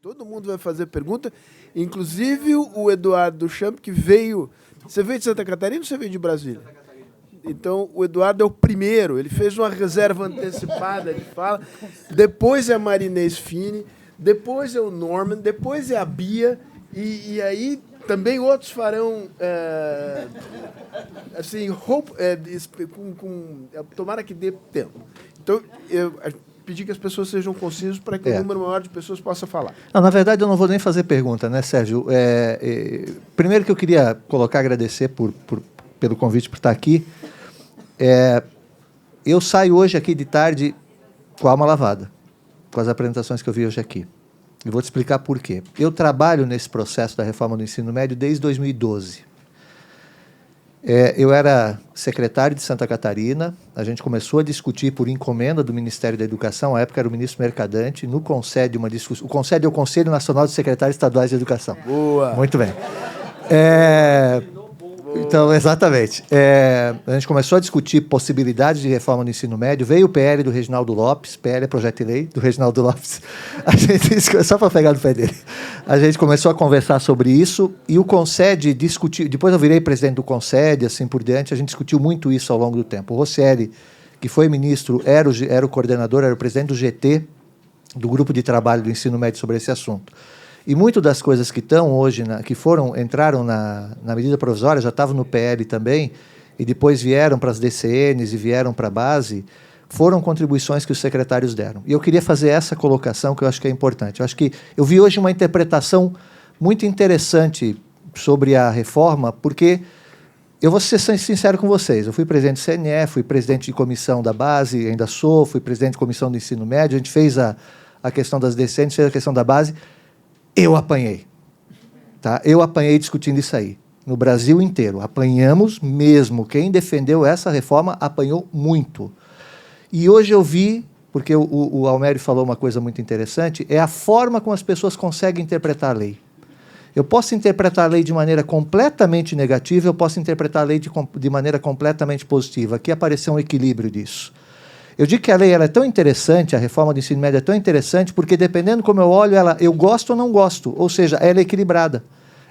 Todo mundo vai fazer pergunta, inclusive o Eduardo Champ, que veio... Você veio de Santa Catarina ou você veio de Brasília? Santa Catarina. Então, o Eduardo é o primeiro. Ele fez uma reserva antecipada de fala. Depois é a Marinês Fini, depois é o Norman, depois é a Bia, e aí também outros farão... assim, tomara que dê tempo. Então, eu pedir que as pessoas sejam concisas para que o número maior de pessoas possa falar. Não, na verdade, eu não vou nem fazer pergunta, né, Sérgio? Primeiro que eu queria agradecer pelo convite por estar aqui. Eu saio hoje aqui de tarde com a alma lavada, com as apresentações que eu vi hoje aqui. E vou te explicar por quê. Eu trabalho nesse processo da reforma do ensino médio desde 2012. Eu era secretário de Santa Catarina, a gente começou a discutir por encomenda do Ministério da Educação, à época era o ministro Mercadante, no CONSED, uma discussão. O CONSED é o Conselho Nacional de Secretários Estaduais de Educação. Boa! Muito bem. Então, exatamente. A gente começou a discutir possibilidades de reforma do ensino médio, veio o PL do Reginaldo Lopes, PL é projeto de lei do Reginaldo Lopes, só para pegar no pé dele. A gente começou a conversar sobre isso e o CONSED discutiu, depois eu virei presidente do CONSED, assim por diante, a gente discutiu muito isso ao longo do tempo. O Rosselli, que foi ministro, era o coordenador, era o presidente do GT, do grupo de trabalho do ensino médio sobre esse assunto. E muitas das coisas que estão hoje, entraram na medida provisória, já estavam no PL também, e depois vieram para as DCNs e vieram para a base, foram contribuições que os secretários deram. E eu queria fazer essa colocação, que eu acho que é importante. Eu vi hoje uma interpretação muito interessante sobre a reforma, porque eu vou ser sincero com vocês, eu fui presidente do CNE, fui presidente de comissão da base, ainda sou, fui presidente de comissão do ensino médio, a gente fez a questão das DCNs, fez a questão da base. Eu apanhei. Tá? Eu apanhei discutindo isso aí. No Brasil inteiro. Apanhamos mesmo. Quem defendeu essa reforma apanhou muito. E hoje eu vi, porque o Almério falou uma coisa muito interessante, é a forma como as pessoas conseguem interpretar a lei. Eu posso interpretar a lei de maneira completamente negativa, eu posso interpretar a lei de maneira completamente positiva. Aqui apareceu um equilíbrio disso. Eu digo que a lei ela é tão interessante, a reforma do ensino médio é tão interessante, porque dependendo como eu olho ela, eu gosto ou não gosto, ou seja, ela é equilibrada.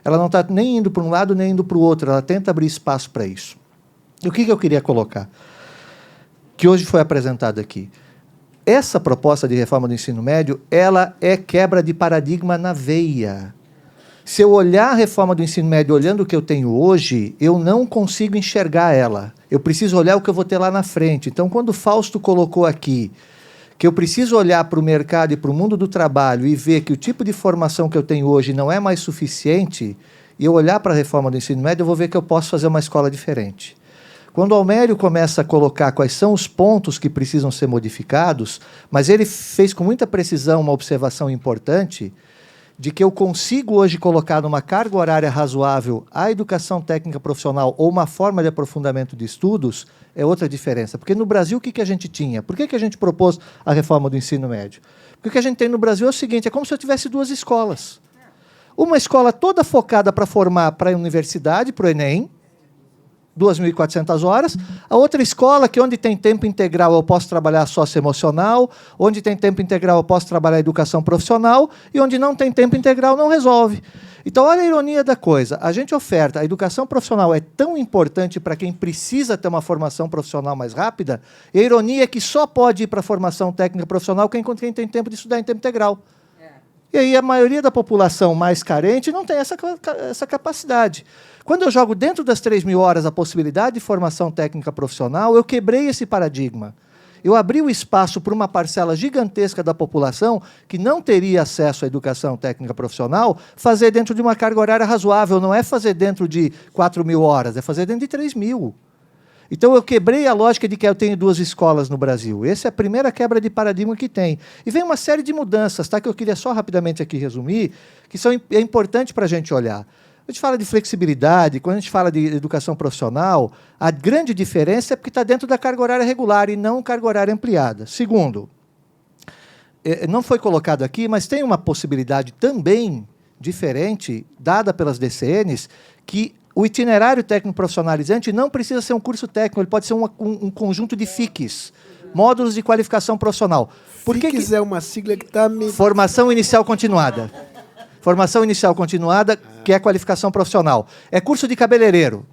Ela não está nem indo para um lado, nem indo para o outro, ela tenta abrir espaço para isso. E o que eu queria colocar? Que hoje foi apresentado aqui. Essa proposta de reforma do ensino médio, ela é quebra de paradigma na veia. Se eu olhar a reforma do ensino médio olhando o que eu tenho hoje, eu não consigo enxergar ela. Eu preciso olhar o que eu vou ter lá na frente. Então, quando o Fausto colocou aqui que eu preciso olhar para o mercado e para o mundo do trabalho e ver que o tipo de formação que eu tenho hoje não é mais suficiente, e eu olhar para a reforma do ensino médio, eu vou ver que eu posso fazer uma escola diferente. Quando o Almério começa a colocar quais são os pontos que precisam ser modificados, mas ele fez com muita precisão uma observação importante, de que eu consigo hoje colocar numa carga horária razoável a educação técnica profissional ou uma forma de aprofundamento de estudos, é outra diferença. Porque no Brasil, o que a gente tinha? Por que a gente propôs a reforma do ensino médio? Porque o que a gente tem no Brasil é o seguinte, é como se eu tivesse duas escolas. Uma escola toda focada para formar para a universidade, para o Enem, 2.400 horas, a outra escola que onde tem tempo integral eu posso trabalhar socioemocional, onde tem tempo integral eu posso trabalhar educação profissional, e onde não tem tempo integral não resolve. Então, olha a ironia da coisa, a gente oferta, a educação profissional é tão importante para quem precisa ter uma formação profissional mais rápida, e a ironia é que só pode ir para a formação técnica profissional quem tem tempo de estudar em tempo integral. E aí a maioria da população mais carente não tem essa capacidade. Quando eu jogo dentro das 3.000 horas a possibilidade de formação técnica profissional, eu quebrei esse paradigma. Eu abri o espaço para uma parcela gigantesca da população que não teria acesso à educação técnica profissional, fazer dentro de uma carga horária razoável. Não é fazer dentro de 4.000 horas, é fazer dentro de 3.000. Então, eu quebrei a lógica de que eu tenho duas escolas no Brasil. Essa é a primeira quebra de paradigma que tem. E vem uma série de mudanças, tá, que eu queria só rapidamente aqui resumir, que é importante para a gente olhar. A gente fala de flexibilidade, quando a gente fala de educação profissional, a grande diferença é porque está dentro da carga horária regular e não carga horária ampliada. Segundo, não foi colocado aqui, mas tem uma possibilidade também diferente, dada pelas DCNs, que o itinerário técnico profissionalizante não precisa ser um curso técnico, ele pode ser um conjunto de FICs. módulos de qualificação profissional. Por que FICS é uma sigla que está... Formação Inicial Continuada. Formação Inicial Continuada, que é qualificação profissional. É curso de cabeleireiro,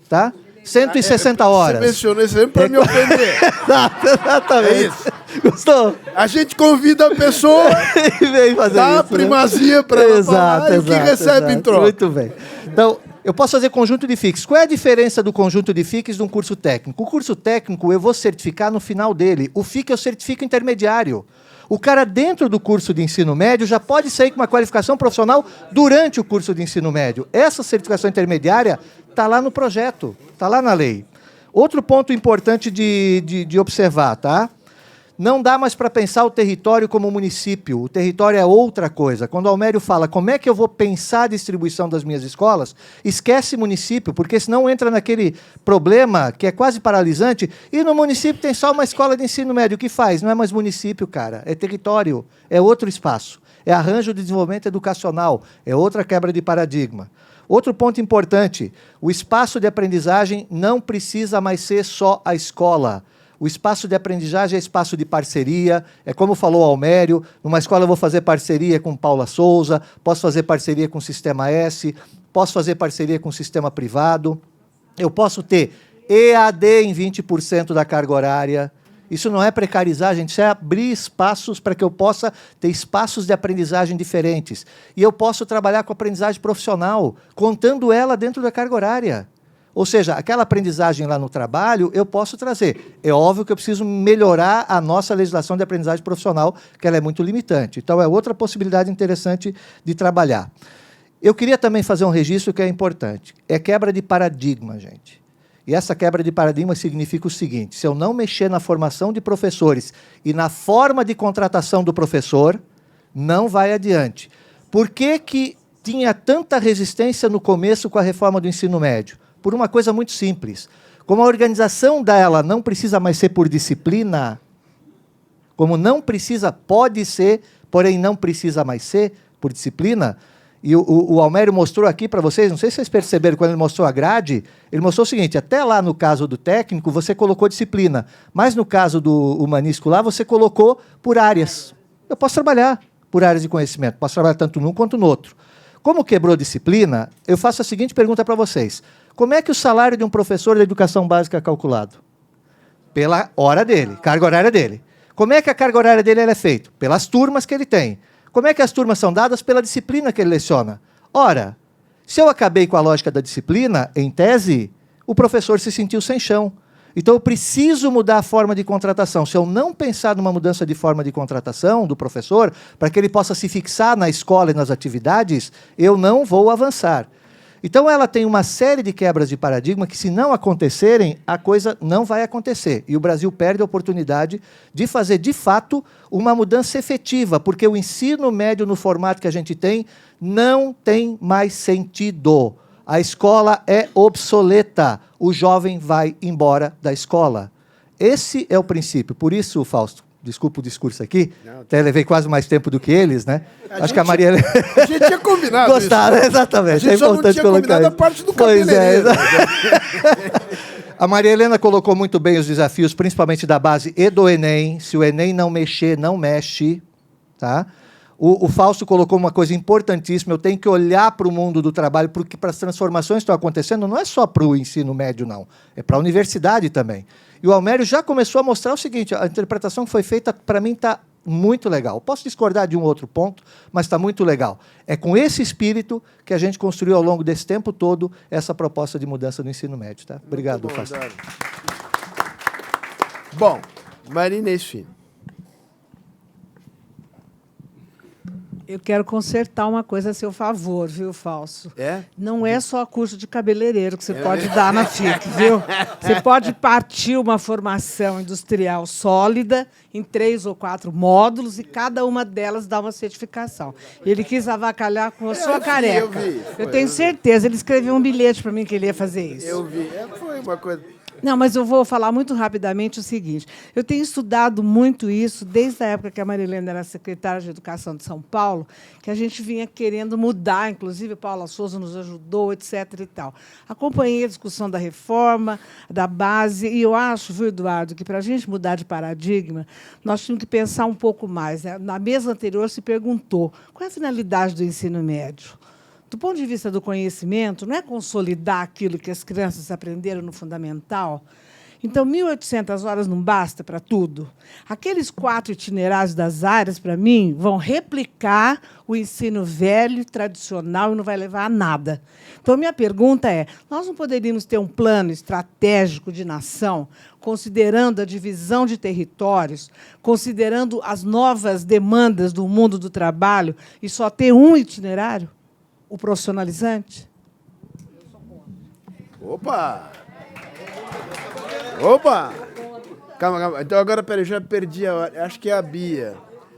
tá? 160 horas. Você mencionou isso aí para me ofender. Exatamente. É isso. Gostou? A gente convida a pessoa, E vem fazer dá a isso, né? primazia para ela falar e o que recebe em troca. Muito bem. Então, eu posso fazer conjunto de FICS. Qual é a diferença do conjunto de FICS de um curso técnico? O curso técnico eu vou certificar no final dele. O FIC eu certifico intermediário. O cara dentro do curso de ensino médio já pode sair com uma qualificação profissional durante o curso de ensino médio. Essa certificação intermediária está lá no projeto, está lá na lei. Outro ponto importante de observar, tá? Não dá mais para pensar o território como município. O território é outra coisa. Quando o Almério fala como é que eu vou pensar a distribuição das minhas escolas, esquece município, porque senão entra naquele problema que é quase paralisante. E no município tem só uma escola de ensino médio. O que faz? Não é mais município, cara. É território. É outro espaço. É arranjo de desenvolvimento educacional. É outra quebra de paradigma. Outro ponto importante. O espaço de aprendizagem não precisa mais ser só a escola. O espaço de aprendizagem é espaço de parceria, é como falou Almério, numa escola eu vou fazer parceria com Paula Souza, posso fazer parceria com o Sistema S, posso fazer parceria com o sistema privado, eu posso ter EAD em 20% da carga horária. Isso não é precarizar, gente, isso é abrir espaços para que eu possa ter espaços de aprendizagem diferentes. E eu posso trabalhar com aprendizagem profissional, contando ela dentro da carga horária. Ou seja, aquela aprendizagem lá no trabalho, eu posso trazer. É óbvio que eu preciso melhorar a nossa legislação de aprendizagem profissional, que ela é muito limitante. Então, é outra possibilidade interessante de trabalhar. Eu queria também fazer um registro que é importante. É quebra de paradigma, gente. E essa quebra de paradigma significa o seguinte: se eu não mexer na formação de professores e na forma de contratação do professor, não vai adiante. Por que tinha tanta resistência no começo com a reforma do ensino médio? Por uma coisa muito simples. Como a organização dela não precisa mais ser por disciplina, como não precisa, pode ser, porém não precisa mais ser por disciplina, e o Almério mostrou aqui para vocês, não sei se vocês perceberam, quando ele mostrou a grade, ele mostrou o seguinte: até lá no caso do técnico, você colocou disciplina, mas no caso do humanístico lá, você colocou por áreas. Eu posso trabalhar por áreas de conhecimento, posso trabalhar tanto num quanto no outro. Como quebrou disciplina, eu faço a seguinte pergunta para vocês: como é que o salário de um professor de educação básica é calculado? Pela hora dele, carga horária dele. Como é que a carga horária dele é feita? Pelas turmas que ele tem. Como é que as turmas são dadas? Pela disciplina que ele leciona. Ora, se eu acabei com a lógica da disciplina, em tese, o professor se sentiu sem chão. Então, eu preciso mudar a forma de contratação. Se eu não pensar numa mudança de forma de contratação do professor, para que ele possa se fixar na escola e nas atividades, eu não vou avançar. Então, ela tem uma série de quebras de paradigma que, se não acontecerem, a coisa não vai acontecer. E o Brasil perde a oportunidade de fazer, de fato, uma mudança efetiva, porque o ensino médio, no formato que a gente tem, não tem mais sentido. A escola é obsoleta. O jovem vai embora da escola. Esse é o princípio. Por isso, Fausto, desculpa o discurso aqui, até levei quase mais tempo do que eles, né? Acho que a Maria Helena... A gente tinha combinado Gostaram, isso. exatamente. A gente é só importante não tinha colocar combinado isso. a parte do Pois cabeleireiro. A Maria Helena colocou muito bem os desafios, principalmente da base e do Enem. Se o Enem não mexer, não mexe. Tá? O Fausto colocou uma coisa importantíssima: eu tenho que olhar para o mundo do trabalho, porque para as transformações que estão acontecendo, não é só para o ensino médio, não. É para a universidade também. E o Almério já começou a mostrar o seguinte: a interpretação que foi feita, para mim, está muito legal. Posso discordar de um outro ponto, mas está muito legal. É com esse espírito que a gente construiu, ao longo desse tempo todo, essa proposta de mudança do ensino médio. Tá? Obrigado, Fausto. Bom, Marina Esfim. Eu quero consertar uma coisa a seu favor, viu, Falso? É? Não é só curso de cabeleireiro que você pode dar na FIC, viu? Você pode partir uma formação industrial sólida em 3 ou 4 módulos e cada uma delas dá uma certificação. Ele quis avacalhar com a sua careca. Eu vi. Eu tenho certeza. Ele escreveu um bilhete para mim que ele ia fazer isso. Eu vi. Foi uma coisa... Não, mas eu vou falar muito rapidamente o seguinte. Eu tenho estudado muito isso desde a época que a Marilena era secretária de Educação de São Paulo, que a gente vinha querendo mudar, inclusive Paula Souza nos ajudou, etc. e tal. Acompanhei a discussão da reforma, da base, e eu acho, viu, Eduardo, que para a gente mudar de paradigma, nós tínhamos que pensar um pouco mais, né? Na mesa anterior se perguntou qual é a finalidade do ensino médio. Do ponto de vista do conhecimento, não é consolidar aquilo que as crianças aprenderam no fundamental? Então, 1.800 horas não basta para tudo. Aqueles 4 itinerários das áreas, para mim, vão replicar o ensino velho, tradicional, e não vai levar a nada. Então, minha pergunta é, nós não poderíamos ter um plano estratégico de nação, considerando a divisão de territórios, considerando as novas demandas do mundo do trabalho, e só ter um itinerário? O profissionalizante? Opa! Opa! Calma. Então, agora, peraí, já perdi a hora. Acho que é a Bia.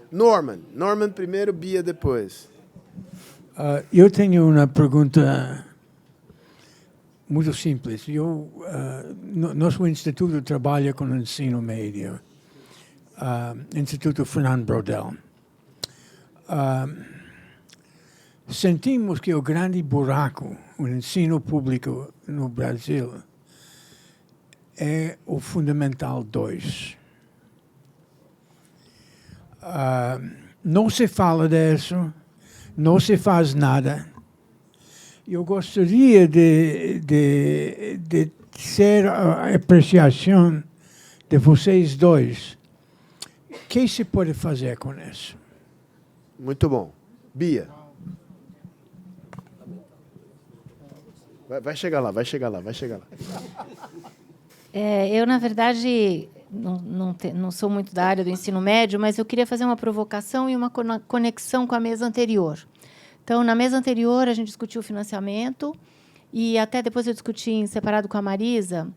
Norman primeiro, Bia depois. Eu tenho uma pergunta muito simples. Nosso instituto trabalha com o ensino médio. Instituto Fernando Brodel. Sentimos que o grande buraco no ensino público no Brasil é o Fundamental 2. Não se fala disso, não se faz nada. Eu gostaria de ter a apreciação de vocês dois. O que se pode fazer com isso? Muito bom. Bia. Vai chegar lá. Eu, na verdade, não sou muito da área do ensino médio, mas eu queria fazer uma provocação e uma conexão com a mesa anterior. Então, na mesa anterior, a gente discutiu o financiamento e até depois eu discuti em separado com a Marisa.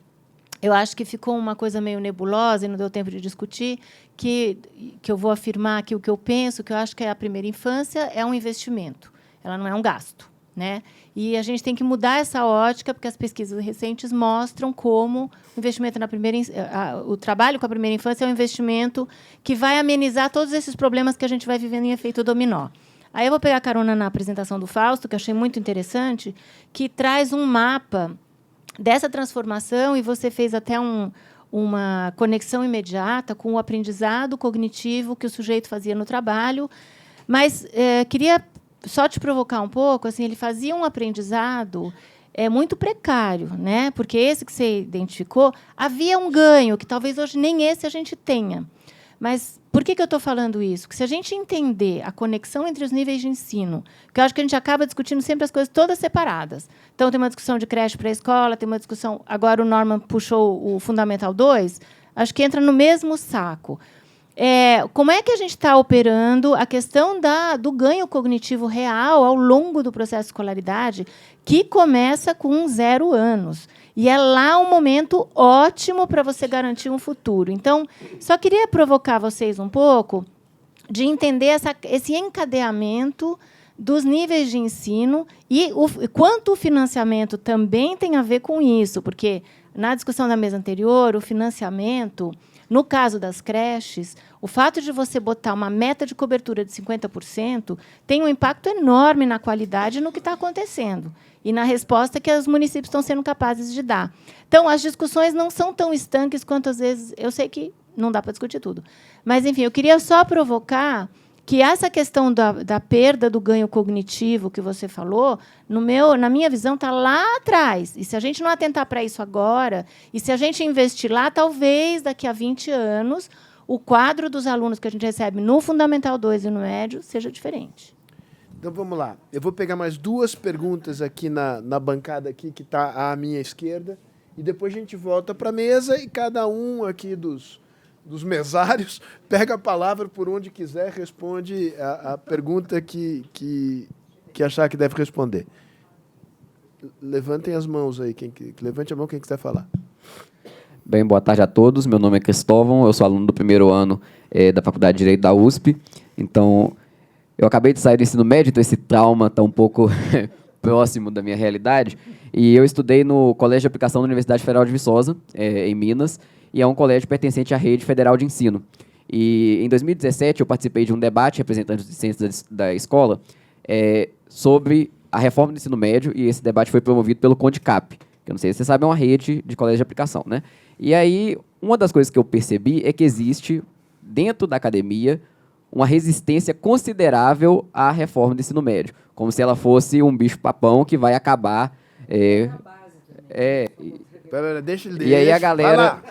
Eu acho que ficou uma coisa meio nebulosa e não deu tempo de discutir, que eu vou afirmar aqui o que eu penso, que eu acho que a primeira infância é um investimento, ela não é um gasto, né? E a gente tem que mudar essa ótica, porque as pesquisas recentes mostram como o investimento o trabalho com a primeira infância é um investimento que vai amenizar todos esses problemas que a gente vai vivendo em efeito dominó. Aí eu vou pegar carona na apresentação do Fausto, que eu achei muito interessante, que traz um mapa dessa transformação, e você fez até uma conexão imediata com o aprendizado cognitivo que o sujeito fazia no trabalho. Mas queria só te provocar um pouco, assim, ele fazia um aprendizado muito precário, né? Porque esse que você identificou, havia um ganho, que talvez hoje nem esse a gente tenha. Mas por que eu estou falando isso? Porque se a gente entender a conexão entre os níveis de ensino, porque eu acho que a gente acaba discutindo sempre as coisas todas separadas. Então, tem uma discussão de creche para a escola, tem uma discussão... Agora, o Norman puxou o Fundamental 2, acho que entra no mesmo saco. Como é que a gente está operando a questão do ganho cognitivo real ao longo do processo de escolaridade, que começa com 0 anos. E é lá um momento ótimo para você garantir um futuro. Então, só queria provocar vocês um pouco de entender esse encadeamento dos níveis de ensino e quanto o financiamento também tem a ver com isso, porque, na discussão da mesa anterior, o financiamento... No caso das creches, o fato de você botar uma meta de cobertura de 50% tem um impacto enorme na qualidade e no que está acontecendo e na resposta que os municípios estão sendo capazes de dar. Então, as discussões não são tão estanques quanto, às vezes, eu sei que não dá para discutir tudo. Mas, enfim, eu queria só provocar que essa questão da perda do ganho cognitivo que você falou, na minha visão, está lá atrás. E se a gente não atentar para isso agora, e se a gente investir lá, talvez, daqui a 20 anos, o quadro dos alunos que a gente recebe no Fundamental 2 e no médio seja diferente. Então, vamos lá. Eu vou pegar mais 2 perguntas aqui na bancada aqui, que está à minha esquerda, e depois a gente volta para a mesa e cada um aqui dos mesários pega a palavra por onde quiser, responde a pergunta que achar que deve responder. Levantem as mãos aí. Levante a mão quem quiser falar. Bem, boa tarde a todos. Meu nome é Cristóvão, eu sou aluno do 1º ano da Faculdade de Direito da USP. Então, eu acabei de sair do ensino médio, então esse trauma está um pouco próximo da minha realidade. E eu estudei no Colégio de Aplicação da Universidade Federal de Viçosa, em Minas, e é um colégio pertencente à Rede Federal de Ensino. E em 2017 eu participei de um debate representante dos discentes da escola sobre a reforma do ensino médio, e esse debate foi promovido pelo CONDECAP, que eu não sei se você sabe, é uma rede de colégio de aplicação, né? E aí, uma das coisas que eu percebi é que existe, dentro da academia, uma resistência considerável à reforma do ensino médio, como se ela fosse um bicho-papão que vai acabar... Pera, deixa ele E aí a galera... Vai lá.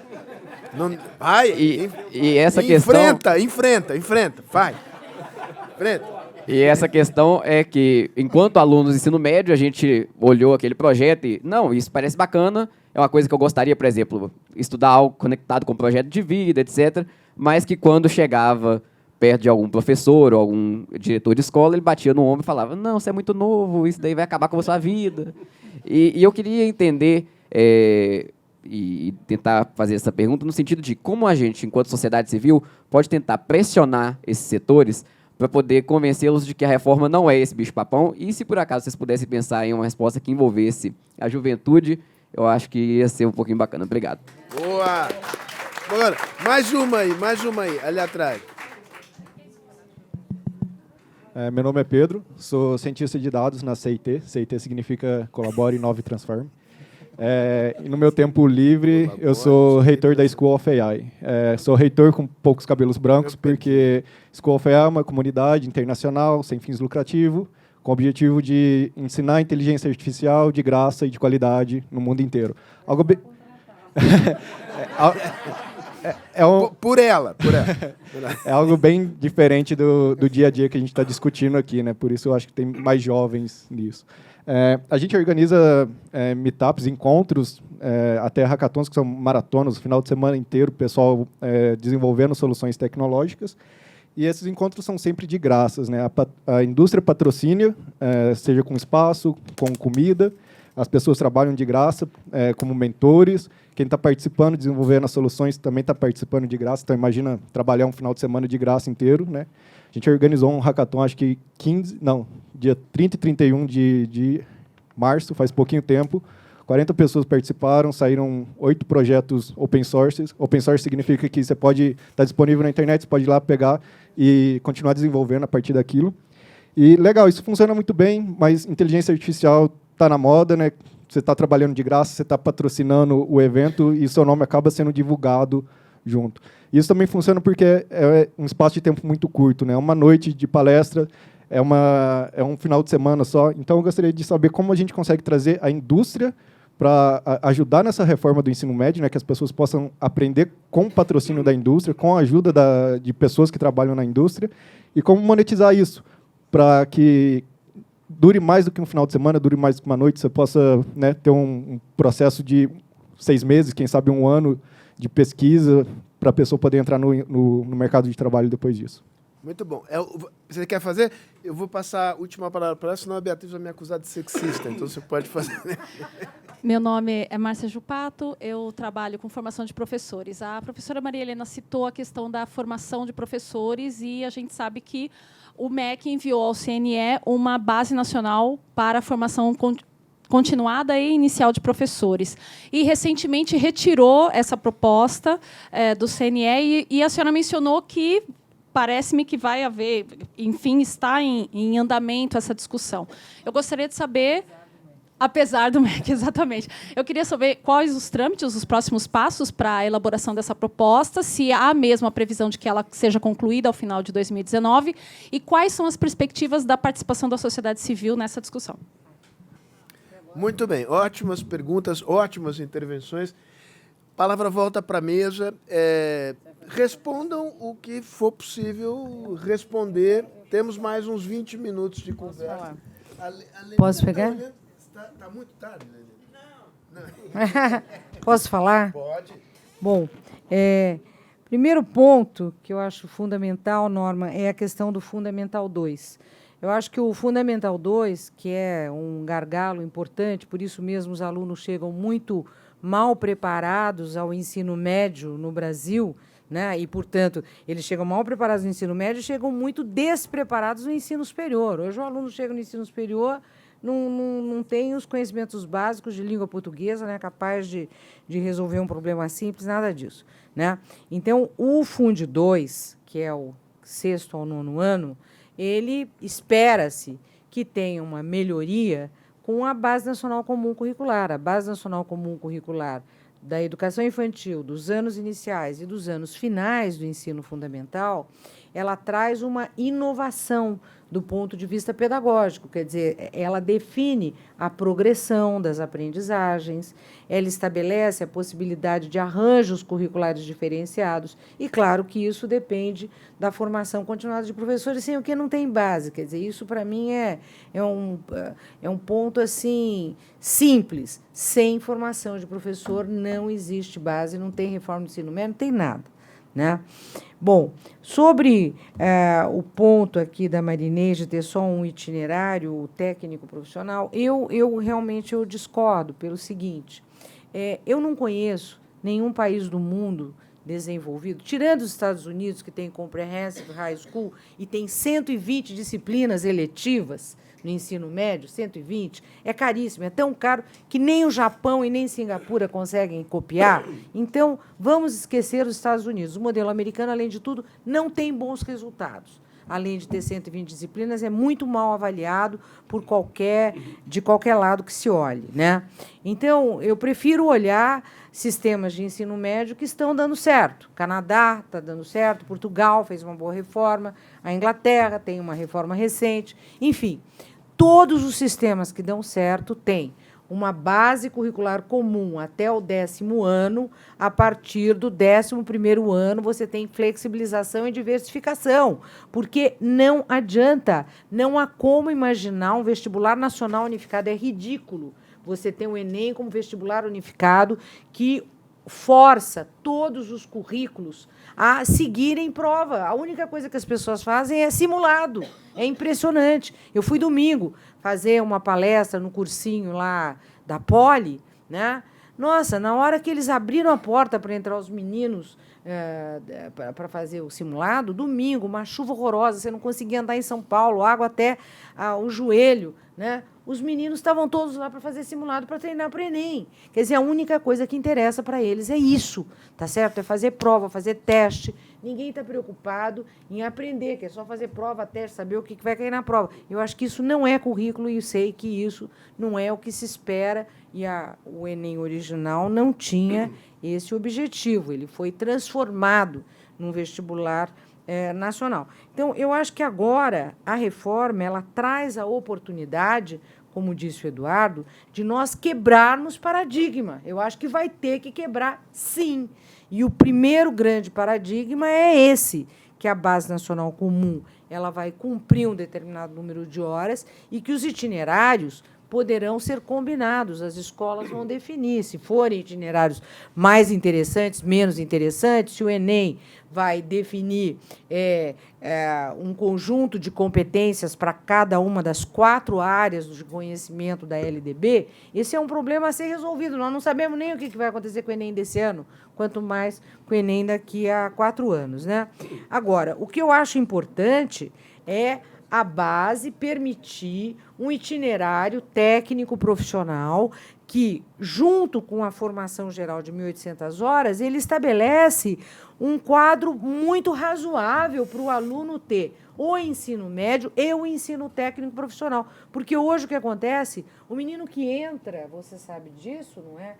Não, vai. E essa questão... Enfrenta. Vai. Enfrenta. E essa questão é que, enquanto alunos do ensino médio, a gente olhou aquele projeto e, não, isso parece bacana, é uma coisa que eu gostaria, por exemplo, estudar algo conectado com o projeto de vida, etc., mas que quando chegava perto de algum professor ou algum diretor de escola, ele batia no ombro e falava, não, você é muito novo, isso daí vai acabar com a sua vida. E eu queria entender e tentar fazer essa pergunta no sentido de como a gente, enquanto sociedade civil, pode tentar pressionar esses setores para poder convencê-los de que a reforma não é esse bicho-papão. E se, por acaso, vocês pudessem pensar em uma resposta que envolvesse a juventude, eu acho que ia ser um pouquinho bacana. Obrigado. Boa. Agora, mais uma aí, ali atrás. Meu nome é Pedro, sou cientista de dados na CIT. CIT significa Colabore, Inove e Transforme. E no meu tempo livre, eu sou reitor da School of AI. Sou reitor com poucos cabelos brancos, porque School of AI é uma comunidade internacional, sem fins lucrativos, com o objetivo de ensinar inteligência artificial de graça e de qualidade no mundo inteiro. Algo bem... Por ela. É algo bem diferente do dia a dia que a gente está discutindo aqui, né? Por isso eu acho que tem mais jovens nisso. A gente organiza meetups, encontros, até hackathons, que são maratonas, o final de semana inteiro, o pessoal desenvolvendo soluções tecnológicas. E esses encontros são sempre de graças, né? A indústria patrocina, seja com espaço, com comida. As pessoas trabalham de graça como mentores. Quem está participando, desenvolvendo as soluções, também está participando de graça. Então, imagina trabalhar um final de semana de graça inteiro, né? A gente organizou um hackathon, acho que dia 30 e 31 de março, faz pouquinho tempo. 40 pessoas participaram, saíram 8 projetos open source. Open source significa que você pode estar disponível na internet, você pode ir lá pegar e continuar desenvolvendo a partir daquilo. E legal, isso funciona muito bem, mas inteligência artificial está na moda, né? Você está trabalhando de graça, você está patrocinando o evento e seu nome acaba sendo divulgado junto. Isso também funciona porque é um espaço de tempo muito curto, né? Uma noite de palestra é um final de semana só. Então, eu gostaria de saber como a gente consegue trazer a indústria para ajudar nessa reforma do ensino médio, né? Que as pessoas possam aprender com o patrocínio da indústria, com a ajuda de pessoas que trabalham na indústria, e como monetizar isso para que dure mais do que um final de semana, dure mais do que uma noite, você possa, né, ter um processo de 6 meses, quem sabe 1 ano de pesquisa, para a pessoa poder entrar no mercado de trabalho depois disso. Muito bom. Você quer fazer? Eu vou passar a última palavra para ela, senão a Beatriz vai me acusar de sexista, então você pode fazer. Meu nome é Márcia Jupato, eu trabalho com formação de professores. A professora Maria Helena citou a questão da formação de professores e a gente sabe que o MEC enviou ao CNE uma base nacional para a formação continuada e inicial de professores. E, recentemente, retirou essa proposta do CNE e a senhora mencionou que parece-me que vai haver, enfim, está em andamento essa discussão. Eu gostaria de saber... Apesar do MEC, exatamente. Eu queria saber quais os trâmites, os próximos passos para a elaboração dessa proposta, se há mesmo a previsão de que ela seja concluída ao final de 2019 e quais são as perspectivas da participação da sociedade civil nessa discussão. Muito bem. Ótimas perguntas, ótimas intervenções. A palavra volta para a mesa. Respondam o que for possível responder. Temos mais uns 20 minutos de conversa. Posso pegar? Está muito tarde, Lelê. Não. Posso falar? Pode. Bom, primeiro ponto que eu acho fundamental, Norma, é a questão do Fundamental 2. Eu acho que o Fundamental 2, que é um gargalo importante, por isso mesmo os alunos chegam muito mal preparados ao ensino médio no Brasil, né? E, portanto, eles chegam mal preparados no ensino médio e chegam muito despreparados no ensino superior. Hoje o aluno chega no ensino superior não tem os conhecimentos básicos de língua portuguesa, né, capaz de resolver um problema simples, nada disso, né? Então, o Fundi 2, que é o 6º ao 9º ano, ele espera-se que tenha uma melhoria com a Base Nacional Comum Curricular. A Base Nacional Comum Curricular da educação infantil, dos anos iniciais e dos anos finais do ensino fundamental, ela traz uma inovação do ponto de vista pedagógico, quer dizer, ela define a progressão das aprendizagens, ela estabelece a possibilidade de arranjos curriculares diferenciados, e claro que isso depende da formação continuada de professores, sem o que não tem base, quer dizer, isso para mim é um ponto assim simples, sem formação de professor não existe base, não tem reforma do ensino médio, não tem nada, né? Bom, sobre o ponto aqui da Marinês de ter só um itinerário técnico profissional, eu realmente discordo pelo seguinte, eu não conheço nenhum país do mundo desenvolvido, tirando os Estados Unidos, que tem Comprehensive High School e tem 120 disciplinas eletivas no ensino médio, 120, é caríssimo, é tão caro que nem o Japão e nem Singapura conseguem copiar. Então, vamos esquecer os Estados Unidos. O modelo americano, além de tudo, não tem bons resultados. Além de ter 120 disciplinas, é muito mal avaliado de qualquer lado que se olhe, né? Então, eu prefiro olhar sistemas de ensino médio que estão dando certo. Canadá está dando certo, Portugal fez uma boa reforma, a Inglaterra tem uma reforma recente, enfim, todos os sistemas que dão certo têm uma base curricular comum até o 10º ano, a partir do 11º ano você tem flexibilização e diversificação, porque não adianta, não há como imaginar um vestibular nacional unificado, é ridículo você ter um Enem como vestibular unificado que força todos os currículos a seguirem prova. A única coisa que as pessoas fazem é simulado. É impressionante. Eu fui domingo fazer uma palestra no cursinho lá da Poli, né? Nossa, na hora que eles abriram a porta para entrar os meninos para fazer o simulado, domingo, uma chuva horrorosa, você não conseguia andar em São Paulo, água até o joelho, né? Os meninos estavam todos lá para fazer simulado, para treinar para o Enem. Quer dizer, a única coisa que interessa para eles é isso, tá certo? É fazer prova, fazer teste. Ninguém está preocupado em aprender, que é só fazer prova, teste, saber o que vai cair na prova. Eu acho que isso não é currículo e eu sei que isso não é o que se espera. E o Enem original não tinha esse objetivo. Ele foi transformado num vestibular nacional. Então, eu acho que agora a reforma ela traz a oportunidade, como disse o Eduardo, de nós quebrarmos paradigma. Eu acho que vai ter que quebrar, sim. E o primeiro grande paradigma é esse, que a Base Nacional Comum ela vai cumprir um determinado número de horas e que os itinerários poderão ser combinados, as escolas vão definir, se forem itinerários mais interessantes, menos interessantes, se o Enem vai definir um conjunto de competências para cada uma das 4 áreas de conhecimento da LDB, esse é um problema a ser resolvido. Nós não sabemos nem o que vai acontecer com o Enem desse ano, quanto mais com o Enem daqui a 4 anos, né? Agora, o que eu acho importante é a base permitir um itinerário técnico profissional que, junto com a formação geral de 1.800 horas, ele estabelece um quadro muito razoável para o aluno ter o ensino médio e o ensino técnico profissional. Porque hoje o que acontece, o menino que entra, você sabe disso, não é?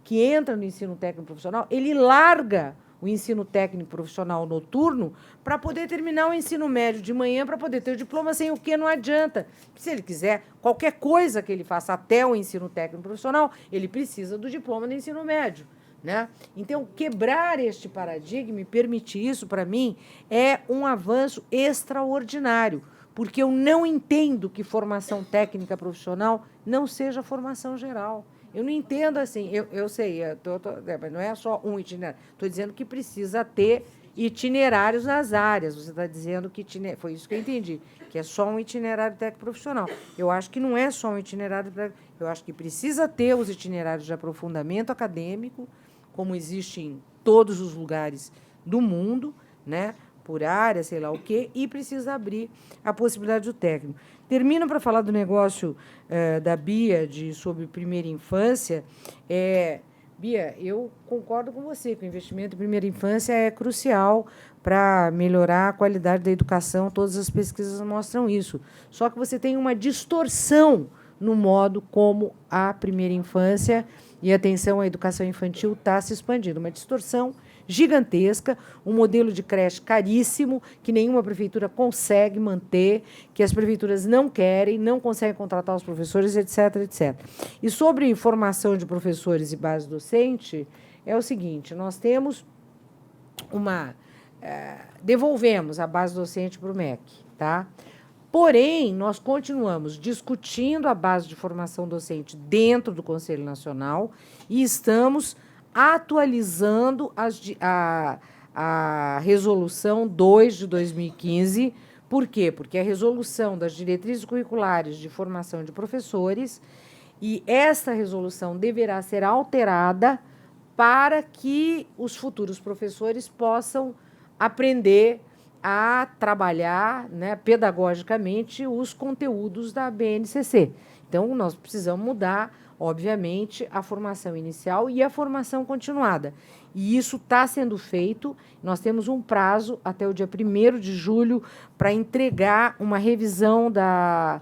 Que entra no ensino técnico profissional, ele larga o ensino técnico profissional noturno para poder terminar o ensino médio de manhã, para poder ter o diploma, sem o que não adianta. Se ele quiser, qualquer coisa que ele faça até o ensino técnico profissional, ele precisa do diploma do ensino médio, né? Então, quebrar este paradigma e permitir isso, para mim, é um avanço extraordinário, porque eu não entendo que formação técnica profissional não seja formação geral. Eu não entendo assim, eu sei, mas não é só um itinerário. Estou dizendo que precisa ter itinerários nas áreas. Você está dizendo que foi isso que eu entendi, que é só um itinerário técnico profissional. Eu acho que não é só um itinerário técnico, eu acho que precisa ter os itinerários de aprofundamento acadêmico, como existe em todos os lugares do mundo, né? por área, sei lá o quê, e precisa abrir a possibilidade do técnico. Termino para falar do negócio da Bia sobre primeira infância. Bia, eu concordo com você que o investimento em primeira infância é crucial para melhorar a qualidade da educação. Todas as pesquisas mostram isso. Só que você tem uma distorção no modo como a primeira infância e a atenção à educação infantil está se expandindo. Uma distorção gigantesca, um modelo de creche caríssimo, que nenhuma prefeitura consegue manter, que as prefeituras não querem, não conseguem contratar os professores, etc, etc. E sobre formação de professores e base docente, é o seguinte, nós temos devolvemos a base docente para o MEC, tá? Porém, nós continuamos discutindo a base de formação docente dentro do Conselho Nacional e estamos atualizando a Resolução 2 de 2015. Por quê? Porque a resolução das diretrizes curriculares de formação de professores, e essa resolução deverá ser alterada para que os futuros professores possam aprender a trabalhar, né, pedagogicamente os conteúdos da BNCC. Então, nós precisamos mudar, obviamente, a formação inicial e a formação continuada. E isso está sendo feito. Nós temos um prazo até o dia 1º de julho para entregar uma revisão da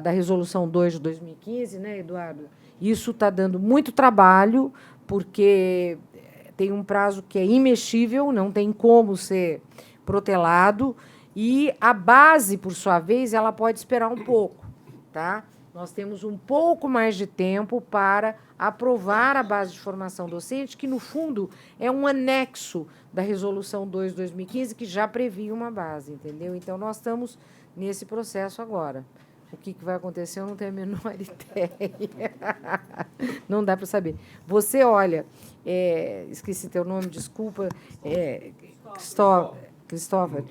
Resolução 2 de 2015, né, Eduardo? Isso está dando muito trabalho, porque tem um prazo que é imexível, não tem como ser protelado, e a base, por sua vez, ela pode esperar um pouco, tá? Nós temos um pouco mais de tempo para aprovar a base de formação docente, que, no fundo, é um anexo da Resolução 2 de 2015, que já previa uma base, entendeu? Então, nós estamos nesse processo agora. O que vai acontecer, eu não tenho a menor ideia. Não dá para saber. Você, olha, esqueci teu nome, desculpa, Cristóvão,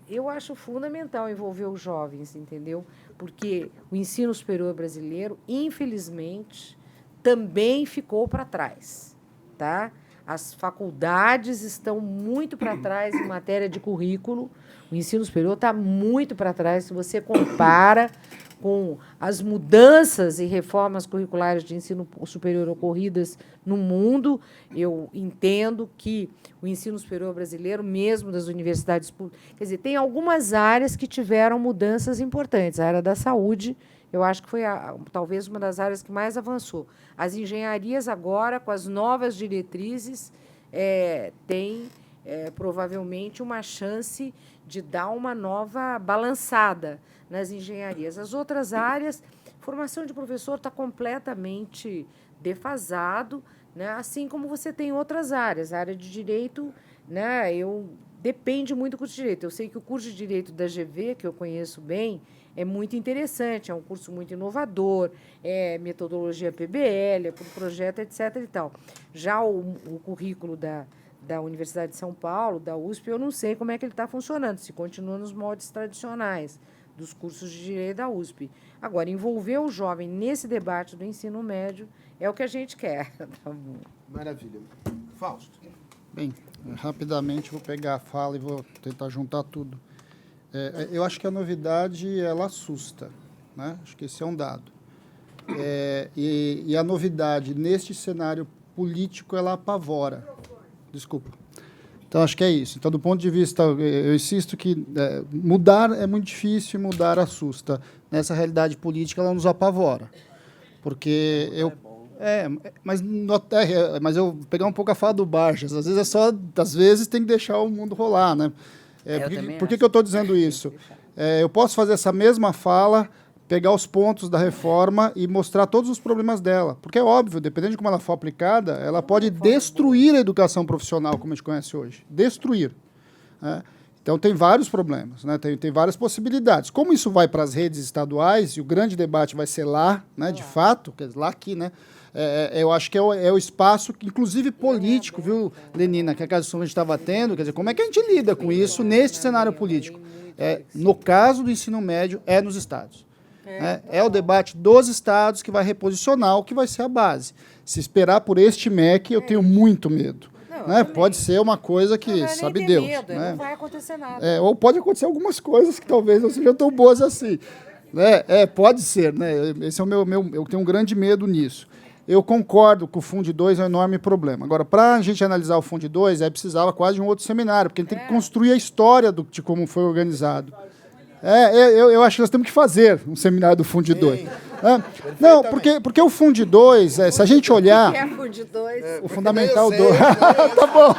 eu acho fundamental envolver os jovens, entendeu? Porque o ensino superior brasileiro, infelizmente, também ficou para trás, tá? As faculdades estão muito para trás em matéria de currículo. O ensino superior está muito para trás, se você compara com as mudanças e reformas curriculares de ensino superior ocorridas no mundo. Eu entendo que o ensino superior brasileiro, mesmo das universidades públicas, quer dizer, tem algumas áreas que tiveram mudanças importantes. A área da saúde, eu acho que foi talvez uma das áreas que mais avançou. As engenharias agora, com as novas diretrizes, têm provavelmente uma chance de dar uma nova balançada nas engenharias. As outras áreas, formação de professor está completamente defasado, né? Assim como você tem outras áreas. A área de direito, né? Depende muito do curso de direito. Eu sei que o curso de direito da GV, que eu conheço bem, é muito interessante, é um curso muito inovador, é metodologia PBL, é por projeto, etc. e tal. Já o currículo da Universidade de São Paulo, da USP, eu não sei como é que ele está funcionando, se continua nos moldes tradicionais dos cursos de direito da USP. Agora, envolver o jovem nesse debate do ensino médio é o que a gente quer. Tá bom. Maravilha. Fausto. Bem, rapidamente vou pegar a fala e vou tentar juntar tudo. Eu acho que a novidade, ela assusta, né? Acho que esse é um dado. E a novidade, neste cenário político, ela apavora. Desculpa. Então, acho que é isso. Então, do ponto de vista, eu insisto que mudar é muito difícil e mudar assusta. Nessa realidade política, ela nos apavora. Porque mas eu vou pegar um pouco a fala do Barjas. Às vezes tem que deixar o mundo rolar, né? Por que eu estou dizendo isso? Eu posso fazer essa mesma fala, pegar os pontos da reforma e mostrar todos os problemas dela. Porque é óbvio, dependendo de como ela for aplicada, ela pode destruir a educação profissional, como a gente conhece hoje. Destruir. Né? Então, tem vários problemas, né? Tem várias possibilidades. Como isso vai para as redes estaduais, e o grande debate vai ser lá, né, de fato, quer dizer, lá aqui, né? Eu acho que é o espaço, inclusive político, viu, Lenina, que a discussão que a gente estava tendo, quer dizer, como é que a gente lida com isso neste cenário político? No caso do ensino médio, nos estados. É o debate dos estados que vai reposicionar o que vai ser a base. Se esperar por este MEC, eu tenho muito medo. né? Pode ser uma coisa que Não vai nem sabe ter Deus. medo, Né? não vai acontecer nada. Ou pode acontecer algumas coisas que talvez não sejam tão boas assim. Né? Pode ser. Né? Esse é o meu. Eu tenho um grande medo nisso. Eu concordo que o Fund 2 é um enorme problema. Agora, para a gente analisar o Fund 2, precisava quase de um outro seminário, porque a gente tem que construir a história de como foi organizado. Eu acho que nós temos que fazer um seminário do Fund 2. Não, porque o Fund 2, se a gente olhar... O que é Fund 2? O Fundamental 2. Tá bom.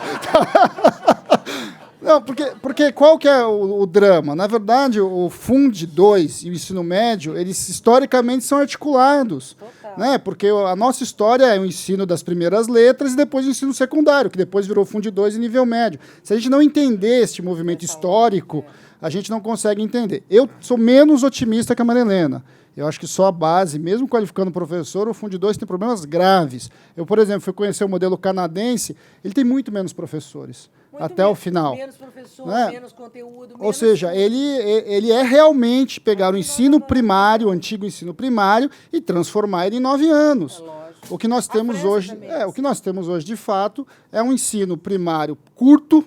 Não, porque qual que é o drama? Na verdade, o Fund 2 e o ensino médio, eles historicamente são articulados. Né? Porque a nossa história é o ensino das primeiras letras e depois o ensino secundário, que depois virou Fund 2 e nível médio. Se a gente não entender este movimento histórico, a gente não consegue entender. Eu sou menos otimista que a Maria Helena. Eu acho que só a base, mesmo qualificando professor, o Fund 2 tem problemas graves. Eu, por exemplo, fui conhecer o modelo canadense, ele tem muito menos professores. Até o final. Menos professor, né? menos conteúdo. Ou seja, ele é realmente pegar o ensino primário, o antigo ensino primário, e transformar ele em 9 anos. O que nós temos hoje, o que nós temos hoje, de fato, é um ensino primário curto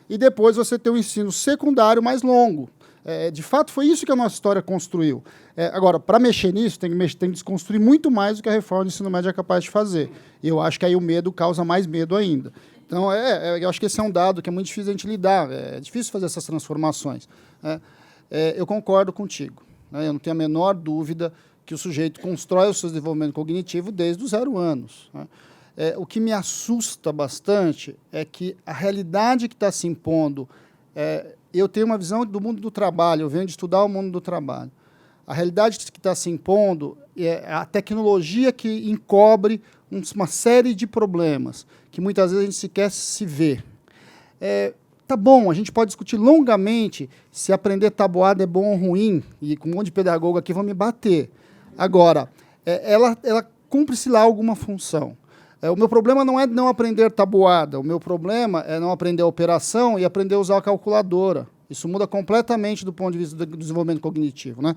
e depois você tem um ensino secundário mais longo. De fato, foi isso que a nossa história construiu. Agora, para mexer nisso, tem que desconstruir muito mais do que a reforma do ensino médio é capaz de fazer. E eu acho que aí o medo causa mais medo ainda. Então, eu acho que esse é um dado que é muito difícil a gente lidar. É difícil fazer essas transformações. Eu concordo contigo. Né? Eu não tenho a menor dúvida que o sujeito constrói o seu desenvolvimento cognitivo desde os 0 anos. Né? O que me assusta bastante é que a realidade que está se impondo... eu tenho uma visão do mundo do trabalho, eu venho de estudar o mundo do trabalho. A realidade que está se impondo é a tecnologia que encobre uma série de problemas que muitas vezes a gente sequer se vê. Tá bom, a gente pode discutir longamente se aprender tabuada é bom ou ruim, e com um monte de pedagogo aqui vão me bater. Agora, ela cumpre-se lá alguma função. O meu problema não é não aprender tabuada, o meu problema é não aprender a operação e aprender a usar a calculadora. Isso muda completamente do ponto de vista do desenvolvimento cognitivo. Né?